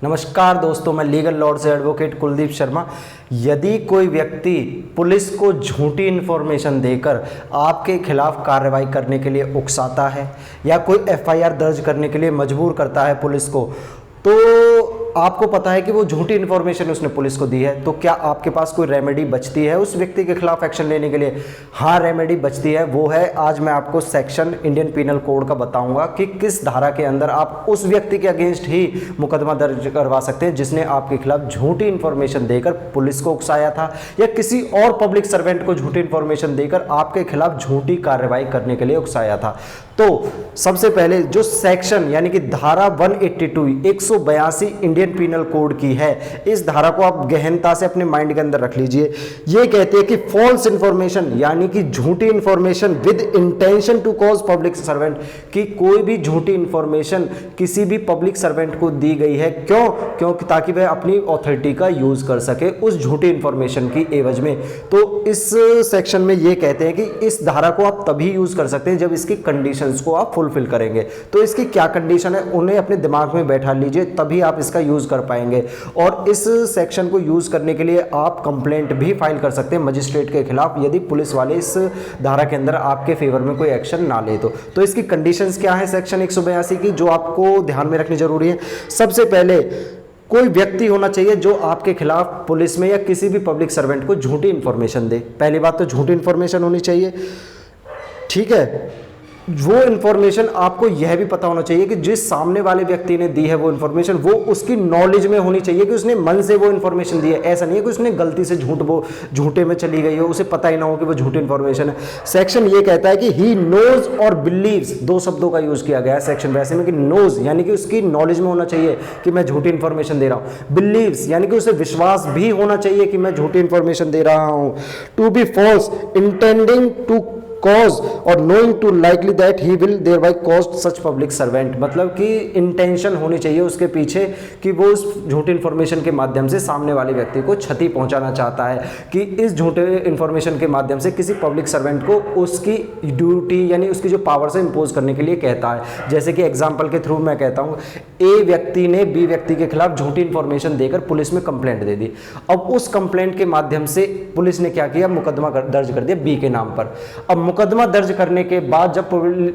नमस्कार दोस्तों, मैं लीगल लॉर्ड से एडवोकेट कुलदीप शर्मा। यदि कोई व्यक्ति पुलिस को झूठी इन्फॉर्मेशन देकर आपके खिलाफ कार्रवाई करने के लिए उकसाता है या कोई एफआईआर दर्ज करने के लिए मजबूर करता है पुलिस को, तो आपको पता है कि वो झूठी इन्फॉर्मेशन उसने पुलिस को दी है, तो क्या आपके पास कोई रेमेडी बचती है उस व्यक्ति के खिलाफ एक्शन लेने के लिए? हाँ, रेमेडी बचती है। वो है, आज मैं आपको सेक्शन इंडियन पीनल कोड का बताऊंगा कि किस धारा के अंदर आप उस व्यक्ति के अगेंस्ट ही मुकदमा दर्ज करवा सकते हैं जिसने आपके खिलाफ झूठी इन्फॉर्मेशन देकर पुलिस को उकसाया था या किसी और पब्लिक सर्वेंट को झूठी इन्फॉर्मेशन देकर आपके खिलाफ झूठी कार्रवाई करने के लिए उकसाया था। तो सबसे पहले जो सेक्शन यानी कि धारा 182 182 इंडियन पीनल कोड की है, इस धारा को आप गहनता से अपने माइंड के अंदर रख लीजिए। ये कहते हैं कि फॉल्स इंफॉर्मेशन यानी कि झूठी information with intention to cause public servant, कि कोई भी झूठी इंफॉर्मेशन किसी भी पब्लिक सर्वेंट को दी गई है, क्योंकि ताकि वह अपनी अथॉरिटी का यूज कर सके उस झूठी इंफॉर्मेशन की एवज में। तो इस सेक्शन में ये कहते हैं कि इस धारा को आप तभी यूज कर सकते हैं जब इसकी कंडीशन को आप फुलफिल करेंगे। तो इसकी क्या कंडीशन है उन्हें अपने दिमाग में बैठा लीजिए, तभी आप इसका यूज कर पाएंगे। और इस सेक्शन को यूज करने के लिए आप कंप्लेंट भी फाइल कर सकते हैं मजिस्ट्रेट के खिलाफ, यदि पुलिस वाले इस धारा के अंदर आपके फेवर में कोई एक्शन ना ले तो इसकी कंडीशंस क्या है सेक्शन 182 की, जो आपको ध्यान में रखनी जरूरी है। सबसे पहले कोई व्यक्ति होना चाहिए जो आपके खिलाफ पुलिस में या किसी भी पब्लिक सर्वेंट को झूठी इंफॉर्मेशन दे। पहली बात तो झूठी इंफॉर्मेशन होनी चाहिए, ठीक है। वो इन्फॉर्मेशन आपको यह भी पता होना चाहिए कि जिस सामने वाले व्यक्ति ने दी है वो इन्फॉर्मेशन, वो उसकी नॉलेज में होनी चाहिए कि उसने मन से वो इन्फॉर्मेशन दी है। ऐसा नहीं है कि उसने गलती से झूठे में चली गई हो, उसे पता ही ना हो कि वो झूठी इन्फॉर्मेशन है। सेक्शन ये कहता है कि ही नोज और बिलीव्स, दो शब्दों का यूज किया गया है सेक्शन वैसे में, कि नोज यानी कि उसकी नॉलेज में होना चाहिए कि मैं झूठी इन्फॉर्मेशन दे रहा हूं। बिलीव्स यानी कि उसे विश्वास भी होना चाहिए कि मैं झूठी इन्फॉर्मेशन दे रहा हूं। To be false, intending to cause और knowing to likely that he will thereby cause such public servant, मतलब कि इंटेंशन होनी चाहिए उसके पीछे कि वो उस झूठी इंफॉर्मेशन के माध्यम से सामने वाले व्यक्ति को क्षति पहुंचाना चाहता है, कि इस झूठे इंफॉर्मेशन के माध्यम से किसी पब्लिक सर्वेंट को उसकी ड्यूटी यानी उसकी जो पावर से इंपोज करने के लिए कहता है। जैसे कि एग्जाम्पल के थ्रू मैं कहता हूँ, ए व्यक्ति ने बी व्यक्ति के खिलाफ झूठी इंफॉर्मेशन देकर पुलिस में कंप्लेंट दे दी। अब उस कंप्लेंट के माध्यम से पुलिस ने क्या किया, मुकदमा दर्ज कर दिया बी के नाम पर। अब मुकदमा दर्ज करने के बाद जब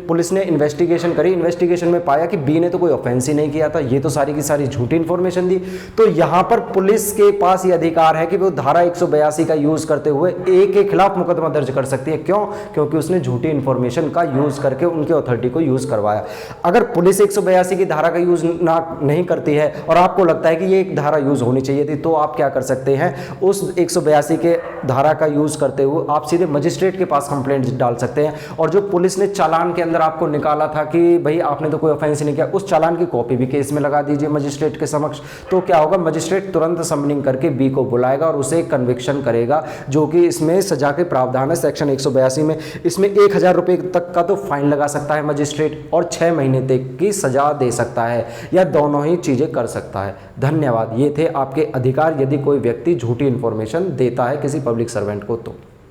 पुलिस ने इन्वेस्टिगेशन करी, इन्वेस्टिगेशन में पाया कि बी ने तो कोई ऑफेंस ही नहीं किया था, ये तो सारी की सारी झूठी इंफॉर्मेशन दी। तो यहां पर पुलिस के पास ये अधिकार है कि वो धारा 182 का यूज करते हुए ए के खिलाफ मुकदमा दर्ज कर सकती है। क्योंकि उसने झूठी इंफॉर्मेशन का यूज करके उनके अथॉरिटी को यूज करवाया। अगर पुलिस 182 की धारा का यूज नहीं करती है और आपको लगता है कि ये एक धारा यूज होनी चाहिए थी, तो आप क्या कर सकते हैं, उस 182 के धारा का यूज करते हुए आप सीधे मजिस्ट्रेट के पास कंप्लेंट डाल सकते हैं। और जो पुलिस ने चालान के अंदर आपको निकाला था कि भाई आपने तो कोई ऑफेंस नहीं किया, उस चालान की कॉपी भी केस में लगा दीजिए मजिस्ट्रेट के समक्ष। तो क्या होगा, मजिस्ट्रेट तुरंत समनिंग करके बी को बुलाएगा और उसे कन्विक्शन करेगा, जो कि इसमें सजा के प्रावधान है सेक्शन 182 में। इसमें 1000 रुपये तक का तो फाइन लगा सकता है मजिस्ट्रेट और 6 महीने तक की सजा दे सकता है, या दोनों ही चीजें कर सकता है। धन्यवाद। ये थे आपके अधिकार यदि कोई व्यक्ति झूठी इंफॉर्मेशन देता है किसी पब्लिक सर्वेंट को तो।